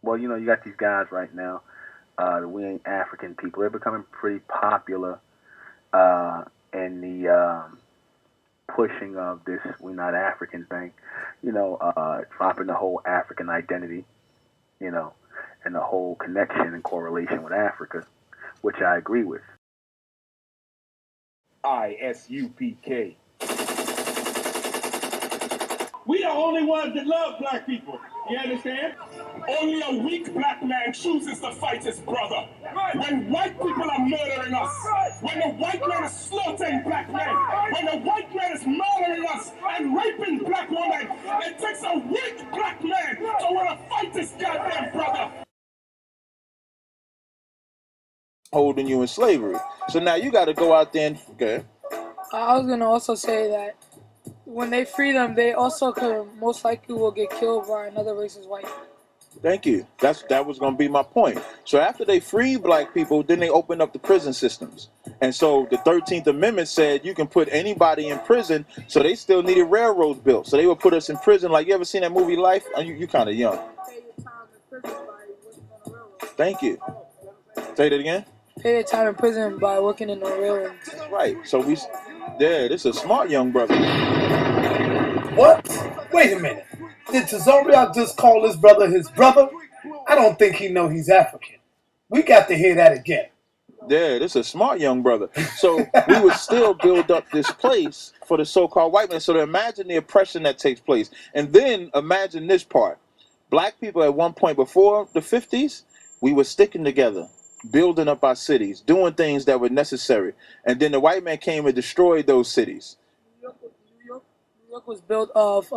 well, you got these guys right now, the We Ain't African people. They're becoming pretty popular in the pushing of this "We Not African" thing. Dropping the whole African identity. You know, and the whole connection and correlation with Africa, which I agree with. ISUPK. We the only ones that love black people. You understand? Only a weak black man chooses to fight his brother. When white people are murdering us, when the white man is slaughtering black men, when the white man is murdering us and raping black women, it takes a weak black man to want to fight this goddamn brother. Holding you in slavery. So now you got to go out there and okay. I was gonna also say that when they free them, they also could most likely will get killed by another racist white. Thank you. That was going to be my point. So after they freed black people, then they opened up the prison systems. And so the 13th Amendment said you can put anybody in prison. So they still needed railroads built. So they would put us in prison. Like, you ever seen that movie Life? You kind of young. Thank you. Say that again. Pay your time in prison by working in the railroads. That's right. So this is a smart young brother. What? Wait a minute. Did Tazoriak just call his brother his brother? I don't think he know he's African. We got to hear that again. Yeah, this is a smart young brother. So we would still build up this place for the so-called white man. So to imagine the oppression that takes place. And then imagine this part. Black people at one point before the 50s, we were sticking together, building up our cities, doing things that were necessary. And then the white man came and destroyed those cities. New York was built of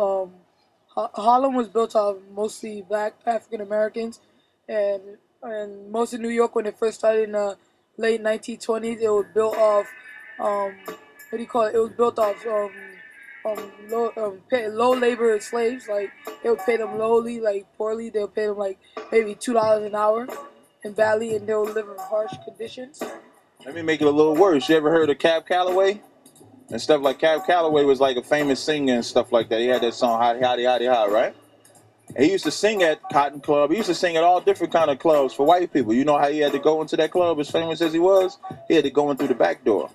Harlem was built of mostly black African Americans, and most of New York when it first started in the late 1920s, it was built of what do you call it? It was built off low labor slaves. Like they would pay them lowly, like poorly. They would pay them like maybe $2 an hour in Valley, and they would live in harsh conditions. Let me make it a little worse. You ever heard of Cab Calloway? And stuff like Cab Calloway was like a famous singer and stuff like that. He had that song Hottie Hottie Hottie Hot, right? And he used to sing at Cotton Club. He used to sing at all different kind of clubs for white people. You know how he had to go into that club, as famous as he was? He had to go in through the back door.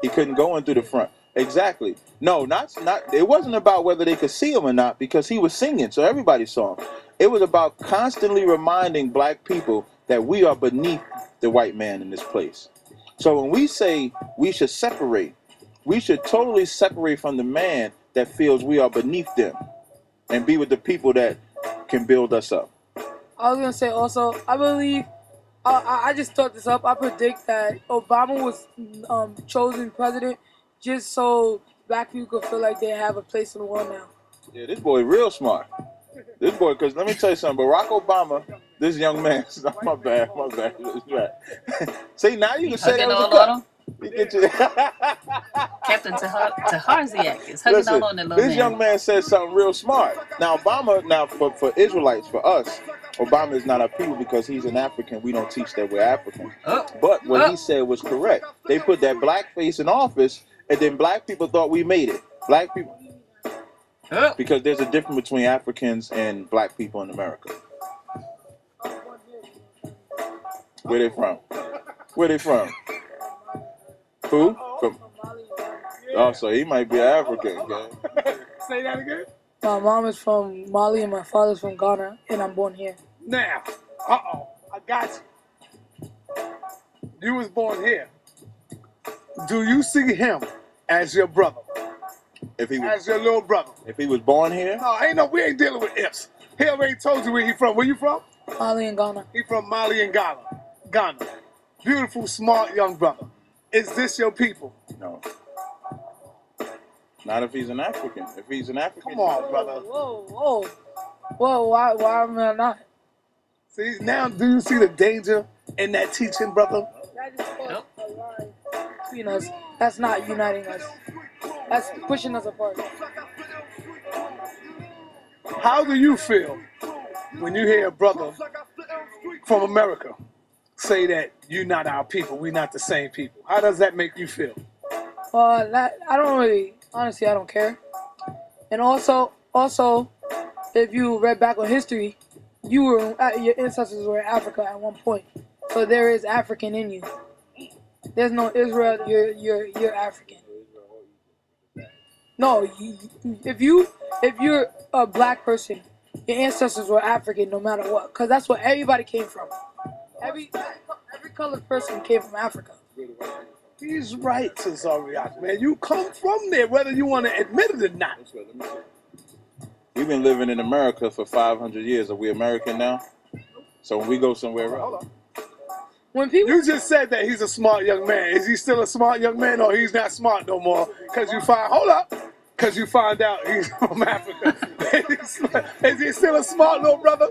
He couldn't go in through the front. Exactly. No, not. It wasn't about whether they could see him or not, because he was singing, so everybody saw him. It was about constantly reminding black people that we are beneath the white man in this place. So when we say we should separate, we should totally separate from the man that feels we are beneath them and be with the people that can build us up. I was going to say also, I believe, I just thought this up, I predict that Obama was chosen president just so black people could feel like they have a place in the world now. Yeah, this boy real smart. This boy, because let me tell you something, Barack Obama, this young man, my bad. See, now you can say that was a cut. Captain Taharziak is hugging all on the little man. This young man said something real smart. Now, Obama, for Israelites, for us, Obama is not our people because he's an African. We don't teach that we're African. But what he said was correct. They put that black face in office, and then black people thought we made it. Black people. Because there's a difference between Africans and black people in America. Where they from? Where they from? Who? From? Oh, so he might be African. Okay? Say that again? My mom is from Mali and my father's from Ghana, and I'm born here. Now, I got you. You was born here. Do you see him as your brother? If he was, as your little brother? If he was born here? No, we ain't dealing with ifs. He already told you where he from. Where you from? Mali and Ghana. He from Mali and Ghana. Beautiful, smart young brother. Is this your people? No. Not if he's an African. If he's an African. Come on, brother. Whoa. Why am I not? See, now do you see the danger in that teaching, brother? That just caused a line between us. That's not uniting us. That's pushing us apart. How do you feel when you hear a brother from America say that you're not our people, we're not the same people? How does that make you feel? Well, I don't really, honestly, I don't care. And also, if you read back on history, your ancestors were in Africa at one point. So there is African in you. There's no Israel. You're African. No, if you're a black person, your ancestors were African no matter what, because that's where everybody came from. Every colored person came from Africa. He's right, Cesariak, man. You come from there, whether you want to admit it or not. We've been living in America for 500 years. Are we American now? So when we go somewhere else. When people, you just said that he's a smart young man. Is he still a smart young man, or he's not smart no more? Because you find out he's from Africa. Is he still a smart little brother?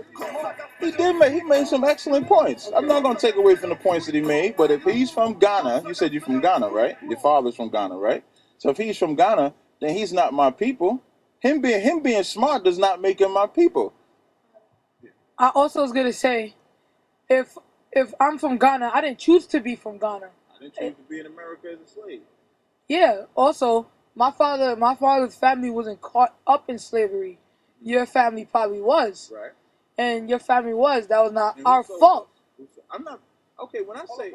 He made some excellent points. I'm not going to take away from the points that he made, but if he's from Ghana, you said you're from Ghana, right? Your father's from Ghana, right? So if he's from Ghana, then he's not my people. Him being smart does not make him my people. I also was gonna say, if I'm from Ghana, I didn't choose to be from Ghana. I didn't choose to be in America as a slave. Yeah. Also, my father's family wasn't caught up in slavery. Your family probably was. Right. And your family was. That was not our fault. I'm not. Okay, when I say.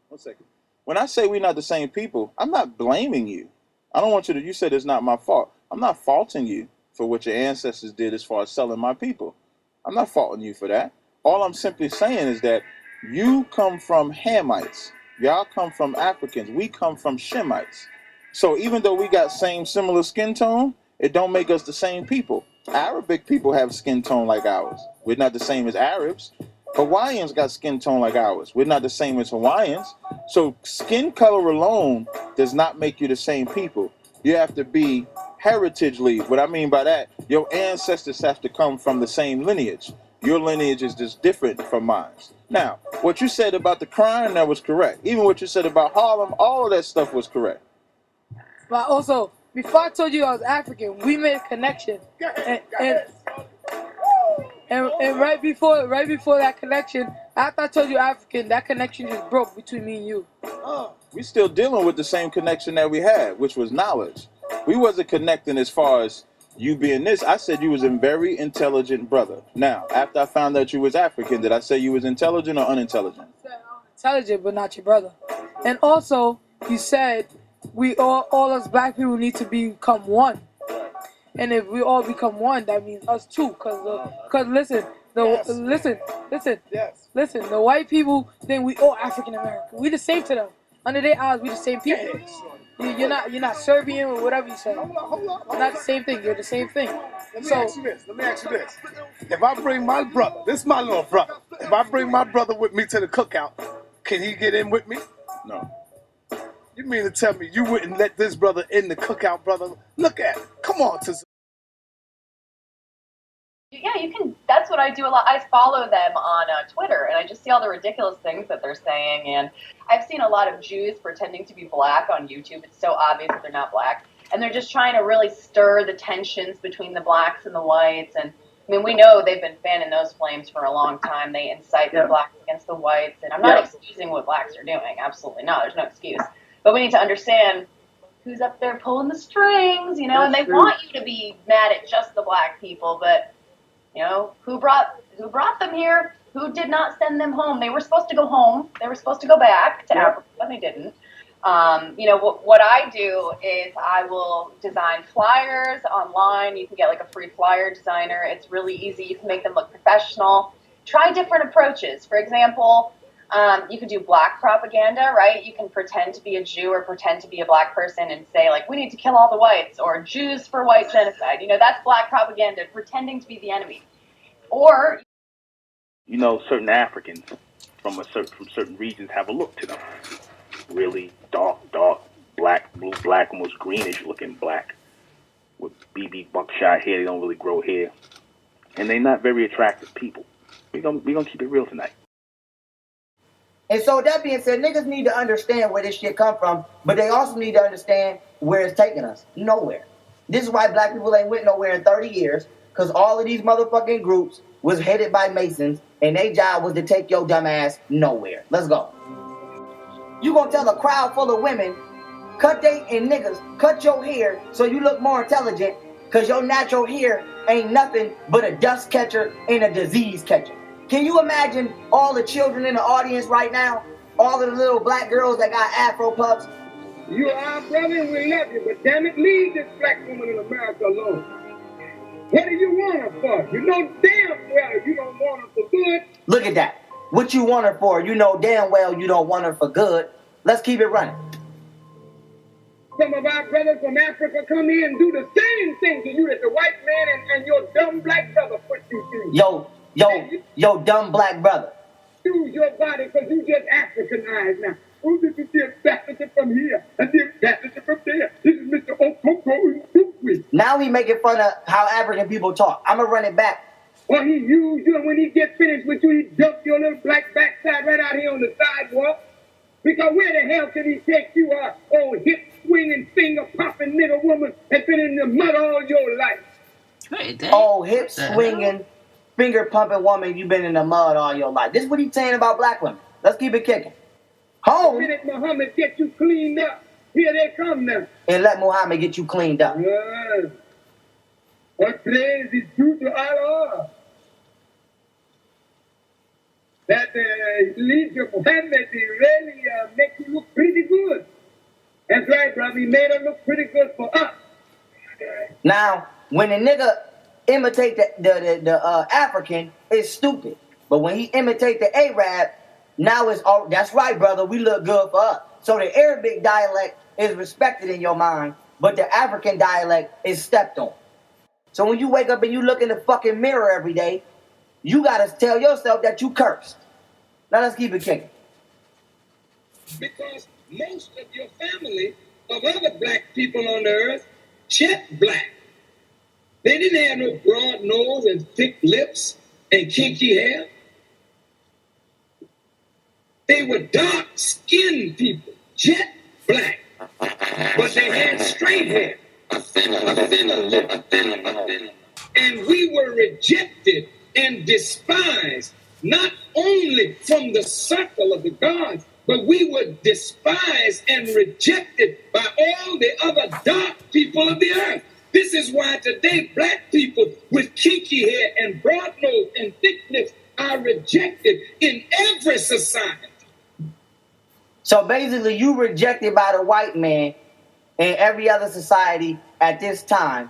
1 second. When I say we're not the same people, I'm not blaming you. I don't want you to. You said it's not my fault. I'm not faulting you for what your ancestors did as far as selling my people. I'm not faulting you for that. All I'm simply saying is that you come from Hamites. Y'all come from Africans. We come from Shemites. So even though we got similar skin tone, it don't make us the same people. Arabic people have skin tone like ours. We're not the same as Arabs. Hawaiians got skin tone like ours. We're not the same as Hawaiians. So skin color alone does not make you the same people. You have to be heritagely. What I mean by that, your ancestors have to come from the same lineage. Your lineage is just different from mine. Now, what you said about the crime, that was correct. Even what you said about Harlem, all of that stuff was correct. But also, before I told you I was African, we made a connection. And right before that connection, after I told you African, that connection just broke between me and you. We still dealing with the same connection that we had, which was knowledge. We wasn't connecting as far as you being this. I said you was a very intelligent brother. Now, after I found out you was African, did I say you was intelligent or unintelligent? I said I'm intelligent, but not your brother. And also, you said we all us black people need to become one. And if we all become one, that means us too. Cause listen, listen. The white people think we all African American. We the same to them. Under their eyes, we the same people. You're not Serbian or whatever you say. Hold on. You're not the same thing. You're the same thing. Let me ask you this. If I bring my brother, this is my little brother. If I bring my brother with me to the cookout, can he get in with me? No. You mean to tell me you wouldn't let this brother in the cookout, brother? Look at it. Come on, Yeah, you can. That's what I do a lot. I follow them on Twitter, and I just see all the ridiculous things that they're saying. And I've seen a lot of Jews pretending to be black on YouTube. It's so obvious that they're not black. And they're just trying to really stir the tensions between the blacks and the whites. And, I mean, we know they've been fanning those flames for a long time. They incite the blacks against the whites. And I'm not excusing what blacks are doing. Absolutely not. There's no excuse. But we need to understand who's up there pulling the strings, you know, and they want you to be mad at just the black people, but, you know, who brought them here? Who did not send them home? They were supposed to go home. They were supposed to go back to Africa, but they didn't. You know, what I do is I will design flyers online. You can get like a free flyer designer. It's really easy. You can make them look professional. Try different approaches. For example, you could do black propaganda, right? You can pretend to be a Jew or pretend to be a black person and say, like, we need to kill all the whites, or Jews for white genocide. You know, that's black propaganda, pretending to be the enemy. Or, you know, certain Africans from certain regions have a look to them. Really dark, black, blue, black, almost greenish looking black with BB buckshot hair. They don't really grow hair. And they're not very attractive people. We're gonna keep it real tonight. And so that being said, niggas need to understand where this shit come from, but they also need to understand where it's taking us. Nowhere. This is why black people ain't went nowhere in 30 years, because all of these motherfucking groups was headed by Masons, and their job was to take your dumb ass nowhere. Let's go. You gonna tell a crowd full of women, cut your hair so you look more intelligent, Because your natural hair ain't nothing but a dust catcher and a disease catcher. Can you imagine all the children in the audience right now? All of the little black girls that got Afro puffs? You are our brother and we love you, but damn it, leave this black woman in America alone. What do you want her for? You know damn well you don't want her for good. Look at that. What you want her for? You know damn well you don't want her for good. Let's keep it running. Some of our brothers from Africa come here and do the same thing to you that the white man and your dumb black brother put you through. Yo, dumb black brother. Use your body because you just Africanized now. Oh, this is the ambassador from here and the ambassador from there. This is Mr. Okoko. Now he making fun of how African people talk. I'm going to run it back. Well, he used you, and when he gets finished with you, he dumped your little black backside right out here on the sidewalk. Because where the hell can he take you, old hip-swinging, finger-popping nigger woman that's been in the mud all your life? Oh, hip-swinging, finger-pumping woman, you've been in the mud all your life. This is what he's saying about black women. Let's keep it kicking. Home. The minute Muhammad gets you cleaned up, here they come now. And let Muhammad get you cleaned up. What praise is due to Allah. That Elijah Muhammad really make you look pretty good. That's right, brother. He made her look pretty good for us. Now, when a nigga imitate the African, it's stupid. But when he imitate the Arab, now it's all, that's right, brother, we look good for us. So the Arabic dialect is respected in your mind, but the African dialect is stepped on. So when you wake up and you look in the fucking mirror every day, you gotta tell yourself that you cursed. Now let's keep it kicking. Because most of your family of other black people on the earth, jet black. They didn't have no broad nose and thick lips and kinky hair. They were dark-skinned people, jet black, but they had straight hair, a thinner lip. And we were rejected and despised, not only from the circle of the gods, but we were despised and rejected by all the other dark people of the earth. This is why today black people with kinky hair and broad nose and thick lips are rejected in every society. So basically, you rejected by the white man in every other society at this time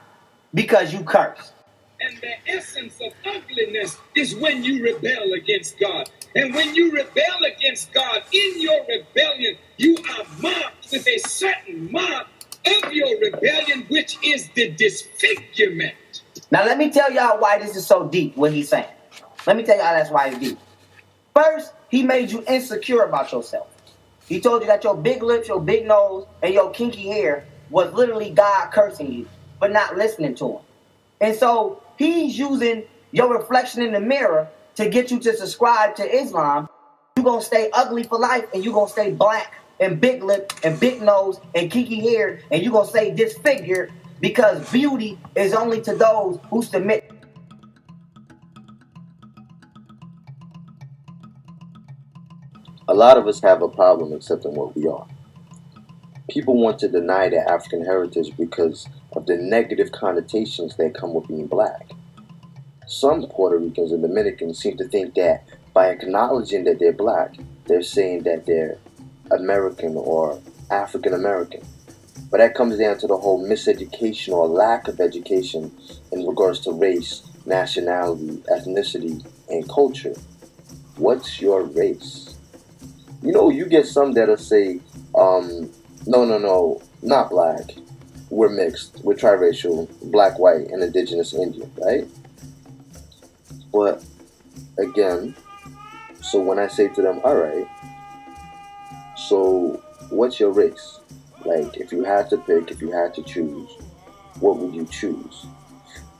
because you cursed. And the essence of ugliness is when you rebel against God. And when you rebel against God, in your rebellion, you are marked with a certain mark of your rebellion, which is the disfigurement. Now, let me tell y'all why this is so deep, what he's saying. Let me tell y'all that's why it's deep. First, he made you insecure about yourself. He told you that your big lips, your big nose, and your kinky hair was literally God cursing you, but not listening to him. And so he's using your reflection in the mirror to get you to subscribe to Islam. You're going to stay ugly for life, and you're going to stay black and big lip and big nose and kinky hair, and you're going to stay disfigured because beauty is only to those who submit. A lot of us have a problem accepting what we are. People want to deny their African heritage because of the negative connotations that come with being black. Some Puerto Ricans and Dominicans seem to think that by acknowledging that they're black, they're saying that they're American or African American. But that comes down to the whole miseducation or lack of education in regards to race, nationality, ethnicity, and culture. What's your race? You know, you get some that'll say, no, not black. We're mixed. We're triracial, black, white, and indigenous Indian, right? But, again, so when I say to them, all right, so what's your race? Like, if you had to pick, if you had to choose, what would you choose?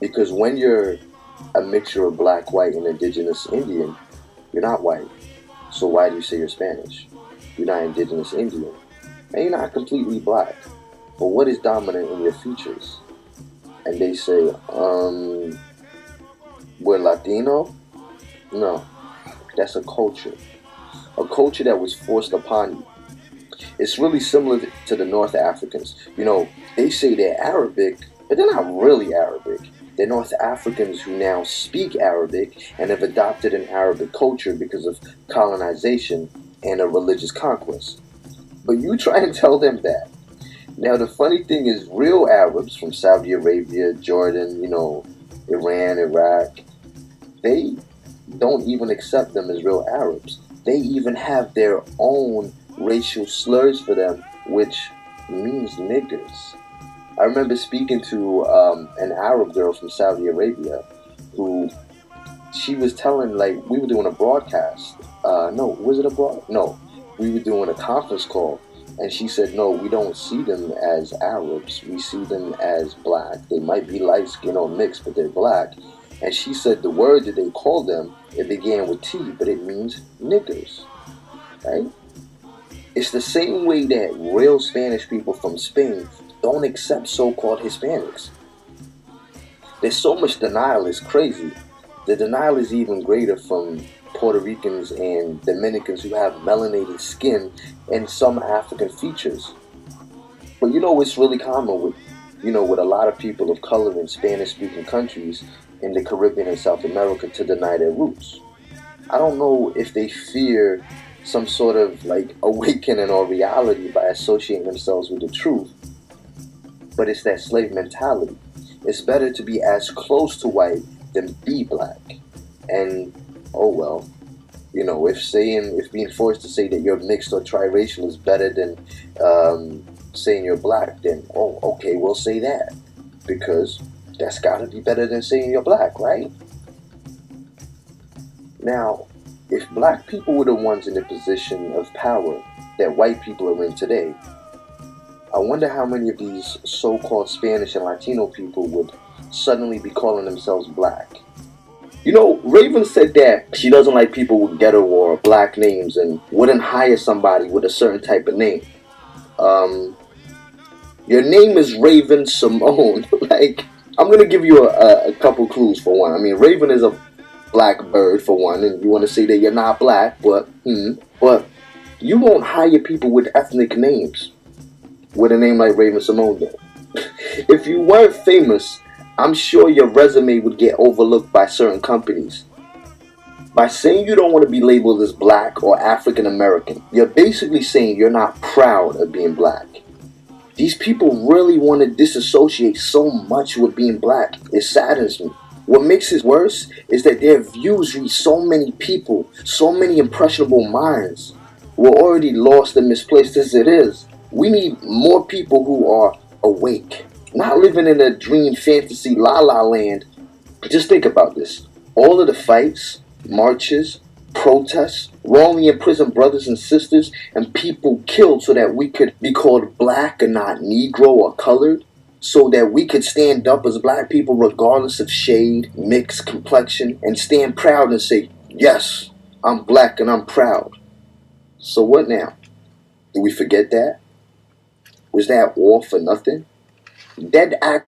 Because when you're a mixture of black, white, and indigenous Indian, you're not white. So why do you say you're Spanish? You're not indigenous Indian. And you're not completely black. But what is dominant in your features? And they say, we're Latino? No. That's a culture. A culture that was forced upon you. It's really similar to the North Africans. You know, they say they're Arabic, but they're not really Arabic. They're North Africans who now speak Arabic and have adopted an Arabic culture because of colonization and a religious conquest. But you try and tell them that. Now, the funny thing is, real Arabs from Saudi Arabia, Jordan, Iran, Iraq, they don't even accept them as real Arabs. They even have their own racial slurs for them, which means niggers. I remember speaking to an Arab girl from Saudi Arabia who she was telling, like, we were doing a broadcast. No, was it a broad? No, we were doing a conference call. And she said, no, we don't see them as Arabs. We see them as black. They might be light skin or mixed, but they're black. And she said the word that they call them, it began with T, but it means niggers. Right? It's the same way that real Spanish people from Spain don't accept so-called Hispanics. There's so much denial, it's crazy. The denial is even greater from Puerto Ricans and Dominicans who have melanated skin and some African features. But it's really common with a lot of people of color in Spanish-speaking countries in the Caribbean and South America to deny their roots. I don't know if they fear some sort of like awakening or reality by associating themselves with the truth, but it's that slave mentality. It's better to be as close to white than be black. And oh well, if being forced to say that you're mixed or triracial is better than saying you're black, then okay, we'll say that, because that's got to be better than saying you're black, right? Now, if black people were the ones in the position of power that white people are in today, I wonder how many of these so-called Spanish and Latino people would suddenly be calling themselves black. Raven said that she doesn't like people with ghetto or black names and wouldn't hire somebody with a certain type of name. Your name is Raven Simone. Like, I'm going to give you a couple clues for one. I mean, Raven is a black bird for one, and you want to say that you're not black, but you won't hire people with ethnic names with a name like Raven Simone, though. If you weren't famous, I'm sure your resume would get overlooked by certain companies. By saying you don't want to be labeled as black or African American, you're basically saying you're not proud of being black. These people really want to disassociate so much with being black. It saddens me. What makes it worse is that their views reach so many people, so many impressionable minds. We're already lost and misplaced as it is. We need more people who are awake, not living in a dream fantasy la-la land. Just think about this. All of the fights, marches, protests, wrongly imprisoned brothers and sisters, and people killed so that we could be called black and not Negro or colored, so that we could stand up as black people regardless of shade, mix, complexion, and stand proud and say, yes, I'm black and I'm proud. So what now? Do we forget that? Was that all for nothing? Dead act